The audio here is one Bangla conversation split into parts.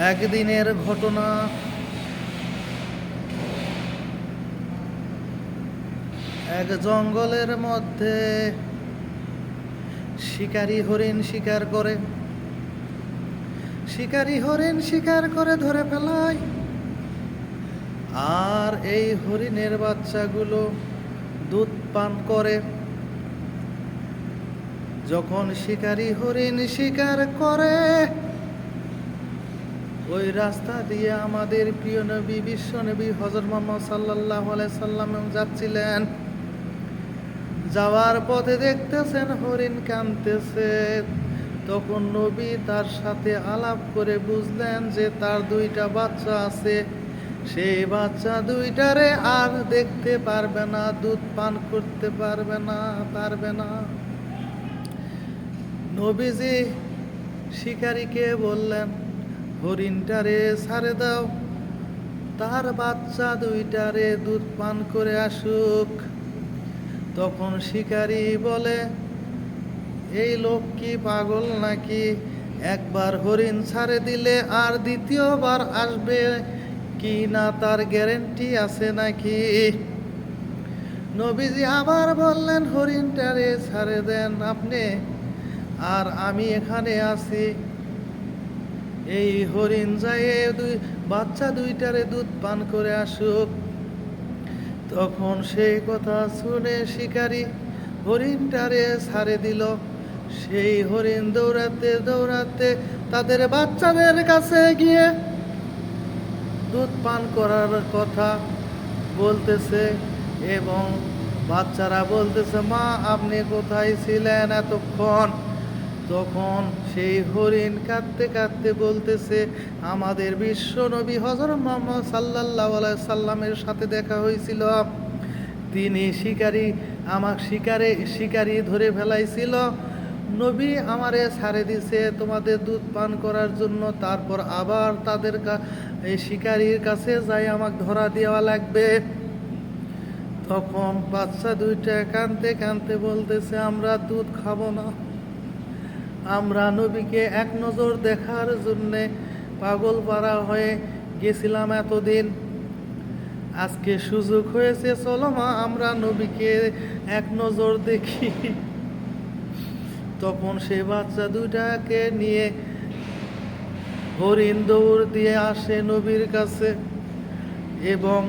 একদিনের ঘটনা। এক জঙ্গলের মধ্যে শিকারী হরিণ শিকার করে। শিকারী হরিণ শিকার করে ধরে ফেলায়, আর এই হরিণের বাচ্চাগুলো দুধ পান করে। যখন শিকারী হরিণ শিকার করে, ওই রাস্তা দিয়ে আমাদের প্রিয় নবী বিশ্ব নবী হযরত মুহাম্মদ সাল্লাল্লাহু আলাইহি সাল্লাম যাচ্ছিলেন। যাওয়ার পথে দেখতেছেন হরিণ কাঁদতেছে। তখন নবী তার সাথে আলাপ করে বুঝলেন যে তার দুইটা বাচ্চা আছে, সেই বাচ্চা দুইটারে আর দেখতে পারবে না, দুধ পান করতে পারবে না। নবীজি শিকারীকে বললেন, হরিণটারে ছাড়ে দাও, তার বাচ্চা দুইটারে দুধ পান করে আসুক। তখন শিকারী বলে, এই লোক কি পাগল নাকি? একবার হরিণ ছাড়ে দিলে আর দ্বিতীয়বার আসবে কি না তার গ্যারেন্টি আছে নাকি? নবীজি আবার বললেন, হরিণটারে ছাড়ে দেন আপনি, আর আমি এখানে আছি। এই হরিণ যায় বাচ্চা দুইটারে দুধ পান করে আসুক। তখন সেই কথা শুনে শিকারী হরিণটারে ছাড়ে দিল। সেই হরিণ দৌড়াতে দৌড়াতে তাদের বাচ্চাদের কাছে গিয়ে দুধ পান করার কথা বলতেছে, এবং বাচ্চারা বলতেছে, মা আপনি কোথায় ছিলেন এতক্ষণ? তখন সেই হরিণ কাঁদতে কাঁদতে বলতেছে, আমাদের বিশ্ব নবী হযরত মুহাম্মদ সাল্লাল্লাহু আলাইহি সাল্লামের সাথে দেখা হয়েছিল। তিনি শিকারী ধরে ফেলাইছিল। নবী আমারে ছাড়ে দিছে তোমাদের দুধ পান করার জন্য। তারপর আবার তাদের এই শিকারীর কাছে যাই আমাকে ধরা দেওয়া লাগবে। তখন বাচ্চা দুইটা কাঁদতে কাঁদতে বলতেছে, আমরা দুধ খাবো না, আমরা নবীকে এক নজর দেখার জন্যে পাগল পারা হয়ে গেছিলাম এতদিন। আজকে সুযোগ হয়েছে, চলো মা আমরা নবীকে এক নজর দেখি। তখন সে বাচ্চা দুইটাকে নিয়ে হরিণ দৌড় দিয়ে আসে নবীর কাছে, এবং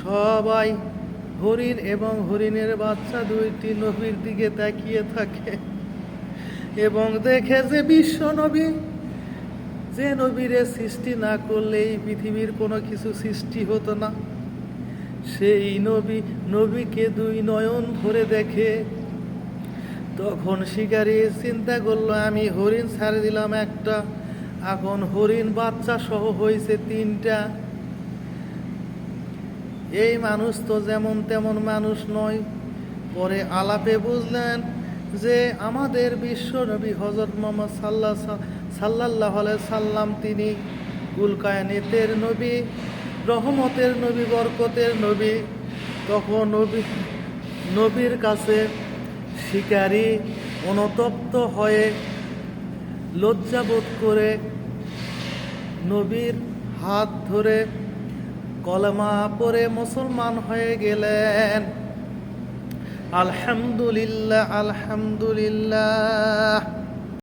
সবাই হরিণ এবং হরিণের বাচ্চা দুইটি নবীর দিকে তাকিয়ে থাকে এবং দেখে যে বিশ্ব নবী, যে নবীরে সৃষ্টি না করলে এই পৃথিবীর কোনো কিছু সৃষ্টি হতো না, সেই নবীকে দুই নয়ন ভরে দেখে। তখন শিকারী চিন্তা করলো, আমি হরিণ ছাড়ে দিলাম একটা, এখন হরিণ বাচ্চা সহ হয়েছে তিনটা। এই মানুষ তো যেমন তেমন মানুষ নয়। পরে আলাপে বুঝলেন যে আমাদের বিশ্ব নবী হযরত মুহাম্মদ সাল্লাল্লাহু আলাইহি সাল্লাম তিনি কুল কায়নাতের নবী, রহমতের নবী, বরকতের নবী। তখন নবীর কাছে শিকারী অনুতপ্ত হয়ে লজ্জাবোধ করে নবীর হাত ধরে কলেমা পড়ে মুসলমান হয়ে গেলেন। আলহামদুলিল্লাহ, আলহামদুলিল্লাহ।